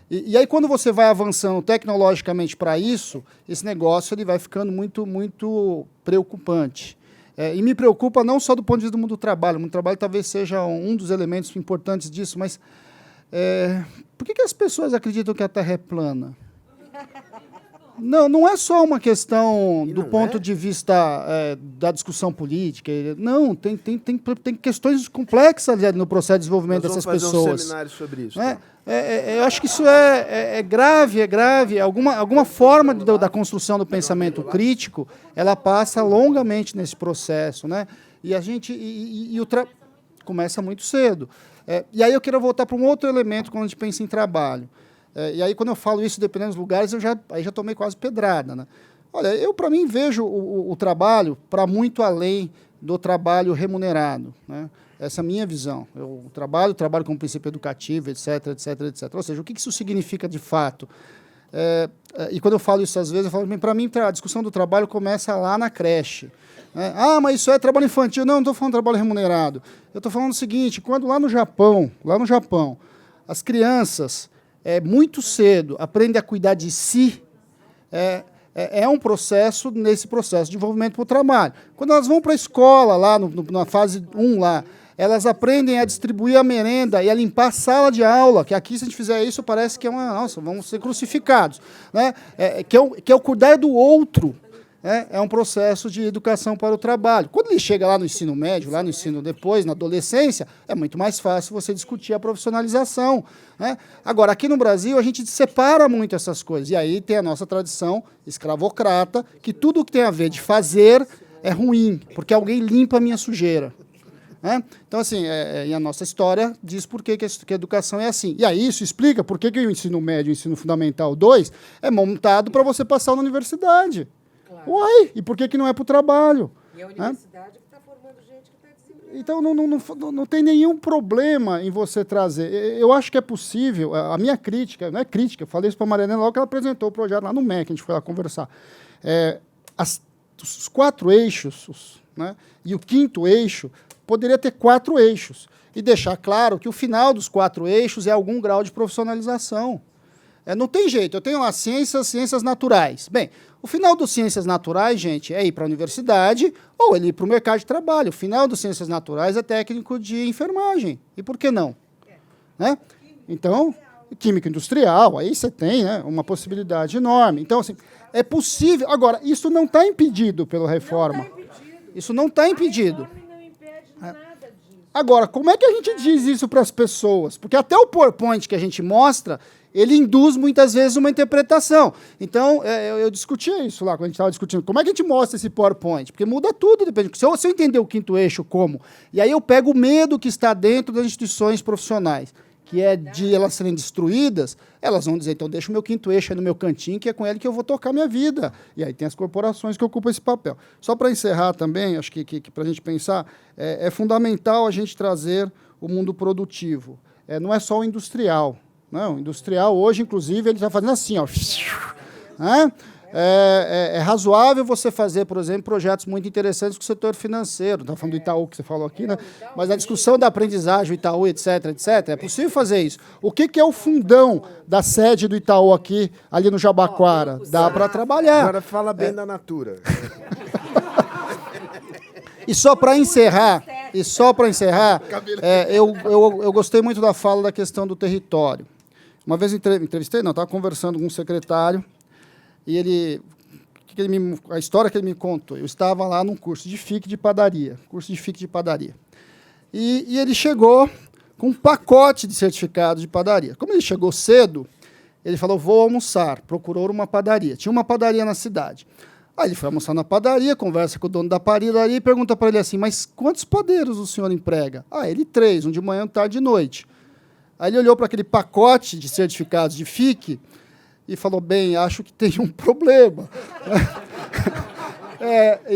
E aí, quando você vai avançando tecnologicamente para isso, esse negócio ele vai ficando muito, muito preocupante. E me preocupa não só do ponto de vista do mundo do trabalho. O mundo do trabalho talvez seja um dos elementos importantes disso, mas por que as pessoas acreditam que a Terra é plana? Não é só uma questão do ponto de vista da discussão política. Não, tem questões complexas no processo de desenvolvimento dessas pessoas. Vamos fazer um seminário sobre isso. Eu acho que isso é grave. Alguma forma da construção do pensamento crítico, ela passa longamente nesse processo. Né? E a gente começa muito cedo. E aí eu quero voltar para um outro elemento quando a gente pensa em trabalho. E aí, quando eu falo isso, dependendo dos lugares, eu já tomei quase pedrada. Né? Olha, eu, para mim, vejo o trabalho para muito além do trabalho remunerado. Né? Essa é a minha visão. Eu trabalho com princípio educativo, etc. Ou seja, o que isso significa de fato? E quando eu falo isso às vezes, eu falo, para mim, a discussão do trabalho começa lá na creche. Mas isso é trabalho infantil. Não estou falando de trabalho remunerado. Eu estou falando o seguinte, quando lá no Japão, as crianças... muito cedo, aprende a cuidar de si, um processo, nesse processo de desenvolvimento para o trabalho. Quando elas vão para a escola, lá na fase 1, elas aprendem a distribuir a merenda e a limpar a sala de aula, que aqui, se a gente fizer isso, parece que vamos ser crucificados. Né? Que é o cuidar do outro. É um processo de educação para o trabalho. Quando ele chega lá no ensino médio, lá no ensino depois, na adolescência, é muito mais fácil você discutir a profissionalização. Né? Agora, aqui no Brasil, a gente separa muito essas coisas. E aí tem a nossa tradição escravocrata, que tudo que tem a ver de fazer é ruim, porque alguém limpa a minha sujeira. Né? Então, assim, e a nossa história diz por que a educação é assim. E aí isso explica por que o ensino médio, o ensino fundamental 2, é montado para você passar na universidade. Claro. Uai, e por que não é para o trabalho? E a universidade que está formando gente que está desempregada. Então, não tem nenhum problema em você trazer. Eu acho que é possível, a minha crítica, não é crítica, eu falei isso para a Maria Helena logo que ela apresentou o projeto lá no MEC, a gente foi lá conversar. Os 4 eixos, né, e o 5º eixo, poderia ter 4 eixos, e deixar claro que o final dos 4 eixos é algum grau de profissionalização. Não tem jeito. Eu tenho lá ciências naturais. Bem, o final dos ciências naturais, gente, é ir para a universidade ou ele ir para o mercado de trabalho. O final dos ciências naturais é técnico de enfermagem. E por que não? Né? Então, química industrial, aí você tem, né, uma possibilidade enorme. Então, assim, é possível. Agora, isso não está impedido pela reforma. Isso não está impedido. Agora, como é que a gente diz isso para as pessoas? Porque até o PowerPoint que a gente mostra, ele induz muitas vezes uma interpretação. Então, eu discutia isso lá, quando a gente estava discutindo. Como é que a gente mostra esse PowerPoint? Porque muda tudo, depende. Se eu entender o quinto eixo como, e aí eu pego o medo que está dentro das instituições profissionais, que é de elas serem destruídas, elas vão dizer, então deixa o meu quinto eixo aí no meu cantinho, que é com ele que eu vou tocar minha vida. E aí tem as corporações que ocupam esse papel. Só para encerrar também, acho que para a gente pensar, é fundamental a gente trazer o mundo produtivo. Não é só o industrial. Não, o industrial hoje, inclusive, ele está fazendo assim, ó. É razoável você fazer, por exemplo, projetos muito interessantes com o setor financeiro. Está falando do Itaú, que você falou aqui, né? Mas a discussão da aprendizagem, o Itaú, etc., etc., é possível fazer isso. O que é o fundão da sede do Itaú aqui, ali no Jabaquara? Dá para trabalhar. Agora fala bem da Natura. E só para encerrar, eu gostei muito da fala da questão do território. Uma vez entrevistei, estava conversando com um secretário, e a história que ele me contou, eu estava lá num curso de FIC de padaria, E ele chegou com um pacote de certificados de padaria. Como ele chegou cedo, ele falou, vou almoçar, procurou uma padaria. Tinha uma padaria na cidade. Aí ele foi almoçar na padaria, conversa com o dono da padaria e pergunta para ele assim, mas quantos padeiros o senhor emprega? Ele 3, um de manhã, um tarde e noite. Aí ele olhou para aquele pacote de certificados de FIC e falou, bem, acho que tem um problema.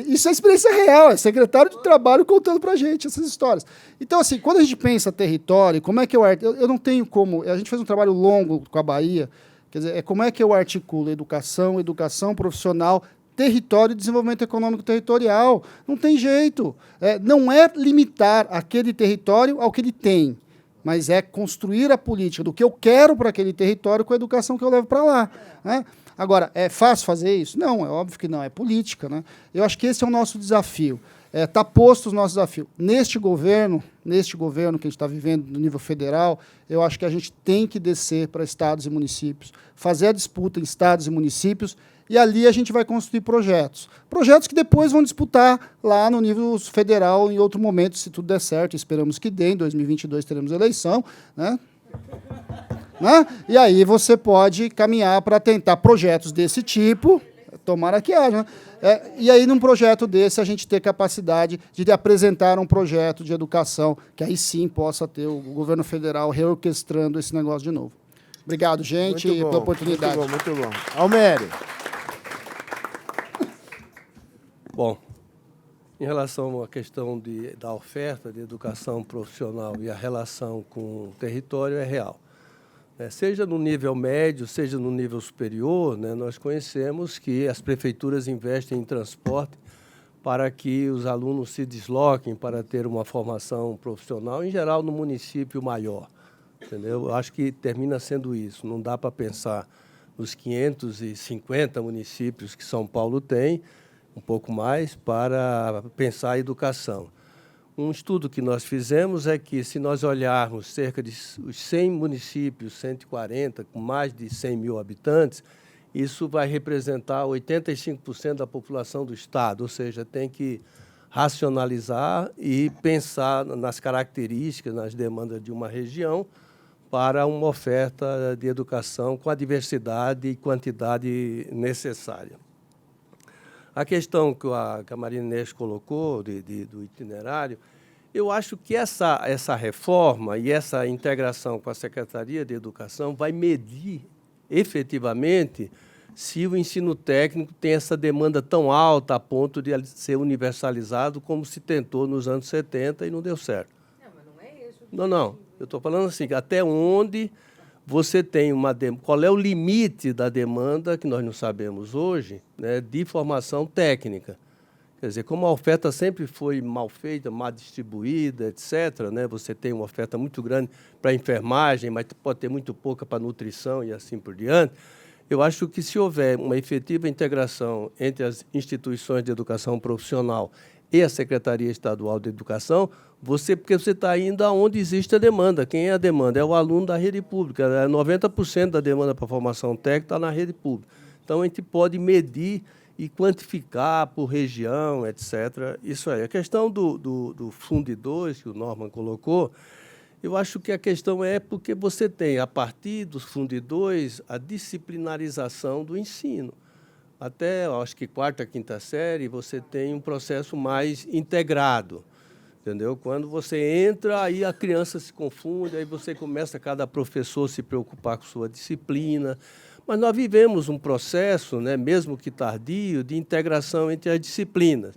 Isso é experiência real, é secretário de trabalho contando para a gente essas histórias. Então, assim, quando a gente pensa território, como é que eu não tenho como... A gente fez um trabalho longo com a Bahia, quer dizer, como é que eu articulo educação profissional, território e desenvolvimento econômico territorial. Não tem jeito. Não é limitar aquele território ao que ele tem, mas é construir a política do que eu quero para aquele território com a educação que eu levo para lá. Né? Agora, é fácil fazer isso? Não, é óbvio que não, é política. Né? Eu acho que esse é o nosso desafio. Está posto os nossos desafios. Neste governo que a gente está vivendo no nível federal, eu acho que a gente tem que descer para estados e municípios, fazer a disputa em estados e municípios, e ali a gente vai construir projetos. Projetos que depois vão disputar lá no nível federal em outro momento, se tudo der certo, esperamos que dê, em 2022 teremos eleição, né? E aí você pode caminhar para tentar projetos desse tipo, tomara que haja, né? E aí, num projeto desse, a gente ter capacidade de apresentar um projeto de educação, que aí sim possa ter o governo federal reorquestrando esse negócio de novo. Obrigado, gente, pela oportunidade. Muito bom. Almério. Bom, em relação à questão da oferta de educação profissional e a relação com o território, é real. Seja no nível médio, seja no nível superior, né, nós conhecemos que as prefeituras investem em transporte para que os alunos se desloquem para ter uma formação profissional, em geral no município maior. Entendeu? Eu acho que termina sendo isso. Não dá para pensar nos 550 municípios que São Paulo tem, um pouco mais, para pensar a educação. Um estudo que nós fizemos é que, se nós olharmos cerca de os 100 municípios, 140, com mais de 100 mil habitantes, isso vai representar 85% da população do Estado, ou seja, tem que racionalizar e pensar nas características, nas demandas de uma região para uma oferta de educação com a diversidade e quantidade necessária. A questão que a Marina Inês colocou do itinerário, eu acho que essa reforma e essa integração com a Secretaria de Educação vai medir efetivamente se o ensino técnico tem essa demanda tão alta a ponto de ser universalizado como se tentou nos anos 70 e não deu certo. Não, mas não é isso. Não. Eu estou falando assim, até onde você tem qual é o limite da demanda, que nós não sabemos hoje, né, de formação técnica. Quer dizer, como a oferta sempre foi mal feita, mal distribuída, etc., né? Você tem uma oferta muito grande para a enfermagem, mas pode ter muito pouca para a nutrição e assim por diante. Eu acho que, se houver uma efetiva integração entre as instituições de educação profissional e a Secretaria Estadual de Educação, porque você está indo aonde existe a demanda. Quem é a demanda? É o aluno da rede pública. 90% da demanda para a formação técnica está na rede pública. Então, a gente pode medir e quantificar por região, etc. Isso aí. A questão do Fundo 2, que o Norman colocou, eu acho que a questão é porque você tem, a partir do Fundo 2, a disciplinarização do ensino. Até, acho que, 4ª, 5ª série, você tem um processo mais integrado. Entendeu? Quando você entra, aí a criança se confunde, aí você começa, cada professor, se preocupar com sua disciplina. Mas nós vivemos um processo, né, mesmo que tardio, de integração entre as disciplinas.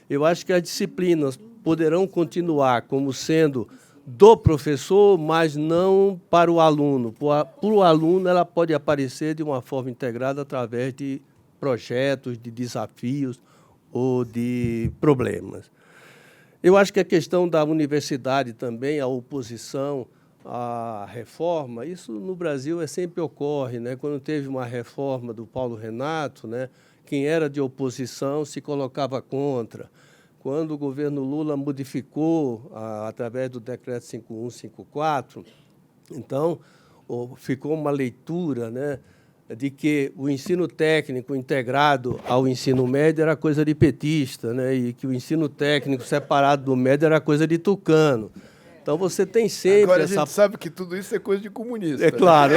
Eu acho que as disciplinas poderão continuar como sendo do professor, mas não para o aluno. Para o aluno, ela pode aparecer de uma forma integrada através de projetos, de desafios ou de problemas. Eu acho que a questão da universidade também, a oposição à reforma, isso no Brasil sempre ocorre, né? Quando teve uma reforma do Paulo Renato, né, quem era de oposição se colocava contra. Quando o governo Lula modificou, através do decreto 5154, então ficou uma leitura, né, de que o ensino técnico integrado ao ensino médio era coisa de petista, né, e que o ensino técnico separado do médio era coisa de tucano. Então, você tem sempre Agora essa... a gente sabe que tudo isso é coisa de comunista. É claro.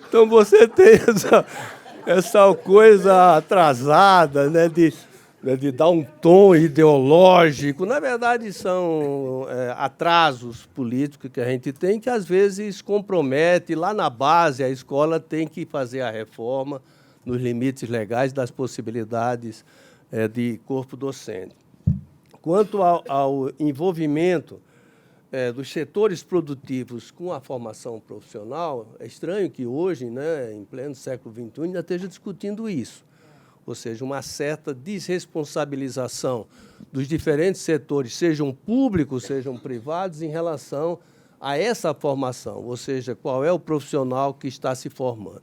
Então, você tem essa coisa atrasada, né, de dar um tom ideológico. Na verdade, são atrasos políticos que a gente tem, que às vezes compromete. Lá na base, a escola tem que fazer a reforma nos limites legais das possibilidades de corpo docente. Quanto ao envolvimento dos setores produtivos com a formação profissional, é estranho que hoje, né, em pleno século XXI, ainda esteja discutindo isso. Ou seja, uma certa desresponsabilização dos diferentes setores, sejam públicos, sejam privados, em relação a essa formação, ou seja, qual é o profissional que está se formando.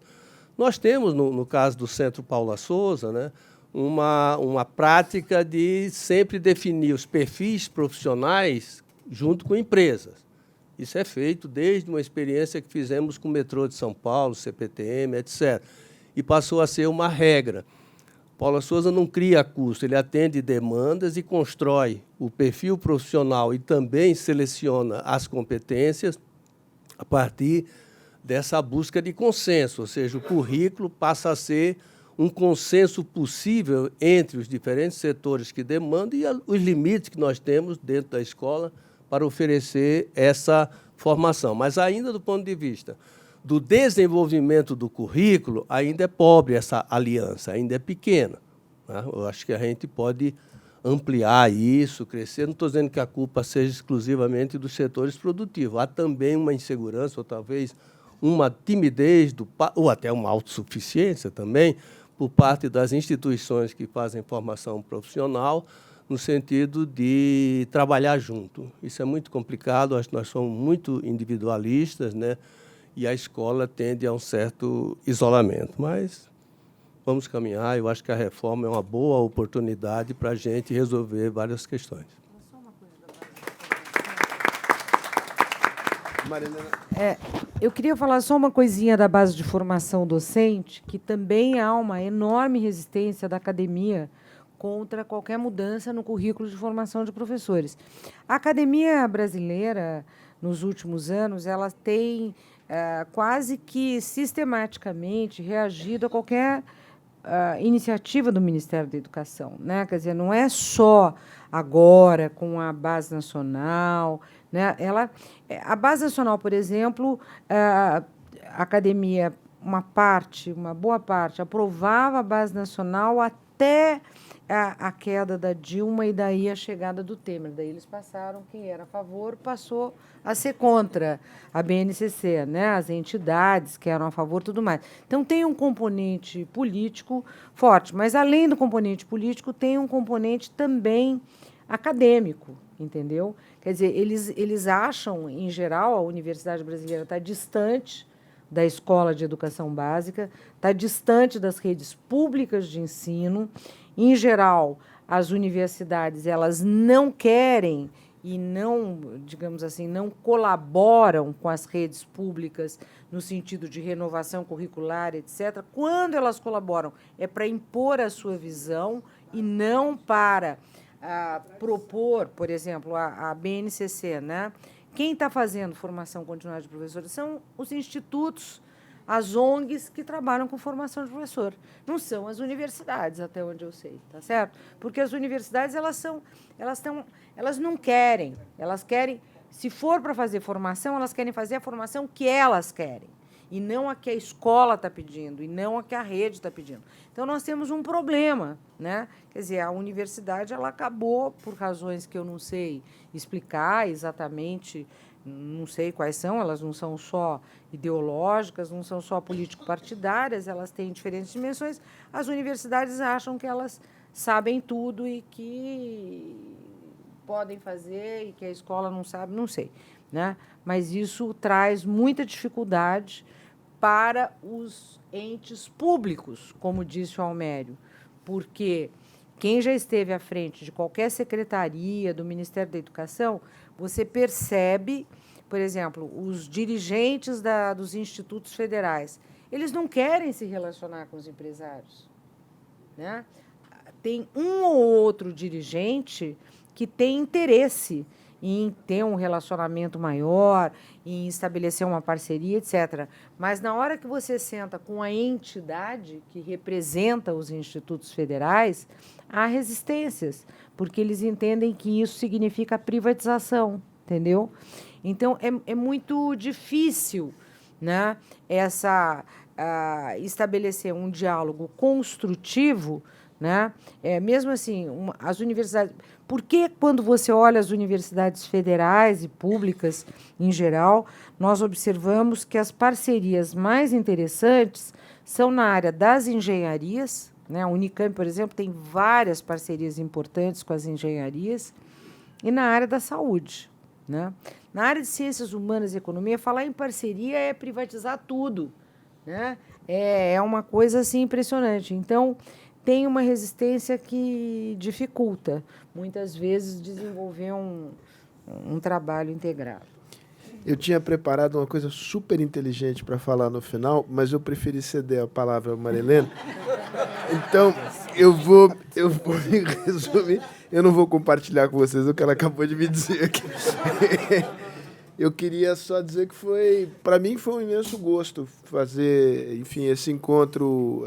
Nós temos, no caso do Centro Paula Souza, né, uma prática de sempre definir os perfis profissionais junto com empresas. Isso é feito desde uma experiência que fizemos com o metrô de São Paulo, CPTM, etc. E passou a ser uma regra. Paula Souza não cria custo, ele atende demandas e constrói o perfil profissional e também seleciona as competências a partir dessa busca de consenso, ou seja, o currículo passa a ser um consenso possível entre os diferentes setores que demandam e os limites que nós temos dentro da escola para oferecer essa formação. Mas ainda do ponto de vista do desenvolvimento do currículo, ainda é pobre essa aliança, ainda é pequena, né? Eu acho que a gente pode ampliar isso, crescer. Não estou dizendo que a culpa seja exclusivamente dos setores produtivos. Há também uma insegurança, ou talvez uma timidez, ou até uma autossuficiência também, por parte das instituições que fazem formação profissional, no sentido de trabalhar junto. Isso é muito complicado, acho que nós somos muito individualistas, né? E a escola tende a um certo isolamento. Mas vamos caminhar, eu acho que a reforma é uma boa oportunidade para a gente resolver várias questões. Eu queria falar só uma coisinha da base de formação docente, que também há uma enorme resistência da academia contra qualquer mudança no currículo de formação de professores. A academia brasileira, nos últimos anos, ela tem quase que sistematicamente reagido a qualquer iniciativa do Ministério da Educação, né? Quer dizer, não é só agora com a Base Nacional, né? A Base Nacional, por exemplo, a academia, uma boa parte, aprovava a Base Nacional até a queda da Dilma e daí a chegada do Temer. Daí eles passaram, quem era a favor passou a ser contra a BNCC, né? As entidades que eram a favor e tudo mais. Então, tem um componente político forte, mas, além do componente político, tem um componente também acadêmico, entendeu? Quer dizer, eles acham, em geral, a universidade brasileira está distante da escola de educação básica, está distante das redes públicas de ensino. Em geral, as universidades elas não querem e não, digamos assim, não colaboram com as redes públicas no sentido de renovação curricular, etc. Quando elas colaboram, é para impor a sua visão e não para propor, por exemplo, a BNCC, né? Quem está fazendo formação continuada de professores são os institutos, as ONGs que trabalham com formação de professor. Não são as universidades, até onde eu sei, tá certo? Porque as universidades elas não querem, elas querem, se for para fazer formação, elas querem fazer a formação que elas querem, e não a que a escola está pedindo, e não a que a rede está pedindo. Então, nós temos um problema, né? Quer dizer, a universidade ela acabou, por razões que eu não sei explicar exatamente, não sei quais são, elas não são só ideológicas, não são só político-partidárias, elas têm diferentes dimensões. As universidades acham que elas sabem tudo e que podem fazer e que a escola não sabe, não sei, né? Mas isso traz muita dificuldade para os entes públicos, como disse o Almério, porque quem já esteve à frente de qualquer secretaria do Ministério da Educação, você percebe, por exemplo, os dirigentes dos institutos federais, eles não querem se relacionar com os empresários, né? Tem um ou outro dirigente que tem interesse em ter um relacionamento maior, em estabelecer uma parceria, etc. Mas, na hora que você senta com a entidade que representa os institutos federais, há resistências, porque eles entendem que isso significa privatização, entendeu? Então, é muito difícil, né, estabelecer um diálogo construtivo, né? Mesmo assim, as universidades... Por que, quando você olha as universidades federais e públicas, em geral, nós observamos que as parcerias mais interessantes são na área das engenharias, né? A Unicamp, por exemplo, tem várias parcerias importantes com as engenharias, e na área da saúde, né? Na área de ciências humanas e economia, falar em parceria é privatizar tudo, né? É uma coisa assim, impressionante. Então, tem uma resistência que dificulta, muitas vezes, desenvolver um trabalho integrado. Eu tinha preparado uma coisa super inteligente para falar no final, mas eu preferi ceder a palavra à Marilena. Então, eu vou me resumir. Eu não vou compartilhar com vocês o que ela acabou de me dizer aqui. Eu queria só dizer que para mim foi um imenso gosto fazer, enfim, esse encontro,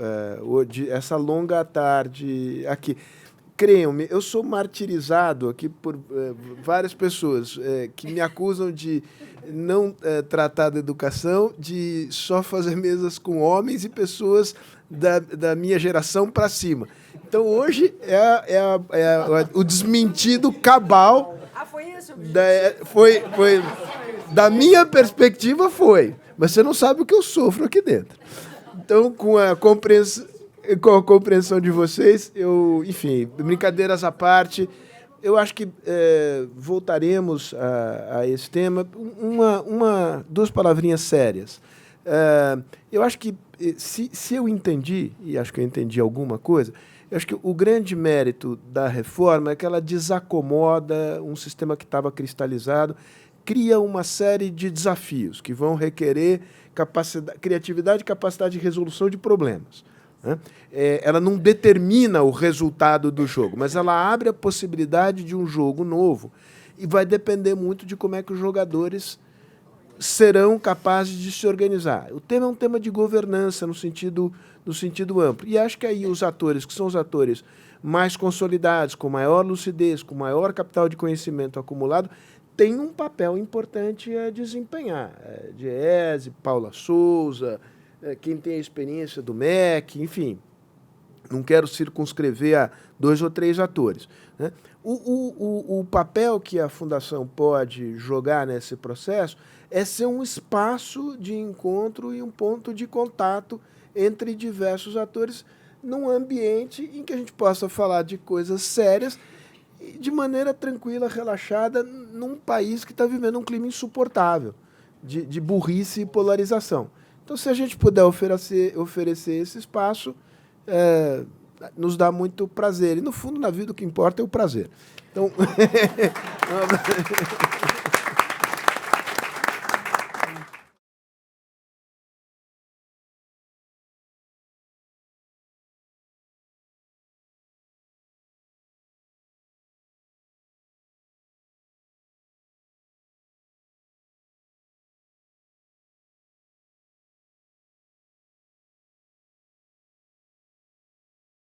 essa longa tarde aqui. Creiam-me, eu sou martirizado aqui por várias pessoas que me acusam de não tratar da educação, de só fazer mesas com homens e pessoas da minha geração para cima. Então, hoje o desmentido cabal. Foi isso? Foi da minha perspectiva, foi. Mas você não sabe o que eu sofro aqui dentro. Então, com a compreensão de vocês, enfim, brincadeiras à parte, eu acho que voltaremos a esse tema. Duas palavrinhas sérias. Eu acho que, se eu entendi, e acho que eu entendi alguma coisa, eu acho que o grande mérito da reforma é que ela desacomoda um sistema que estava cristalizado, cria uma série de desafios que vão requerer criatividade e capacidade de resolução de problemas. Ela não determina o resultado do jogo, mas ela abre a possibilidade de um jogo novo e vai depender muito de como é que os jogadores serão capazes de se organizar. O tema é um tema de governança no sentido amplo. E acho que aí os atores, que são os atores mais consolidados, com maior lucidez, com maior capital de conhecimento acumulado, têm um papel importante a desempenhar. Diese, Paula Souza, quem tem a experiência do MEC, enfim. Não quero circunscrever a 2 ou 3 atores, né? O papel que a Fundação pode jogar nesse processo é ser um espaço de encontro e um ponto de contato entre diversos atores num ambiente em que a gente possa falar de coisas sérias de maneira tranquila, relaxada, num país que está vivendo um clima insuportável de burrice e polarização. Então, se a gente puder oferecer esse espaço, nos dá muito prazer. E, no fundo, na vida, o que importa é o prazer. Então...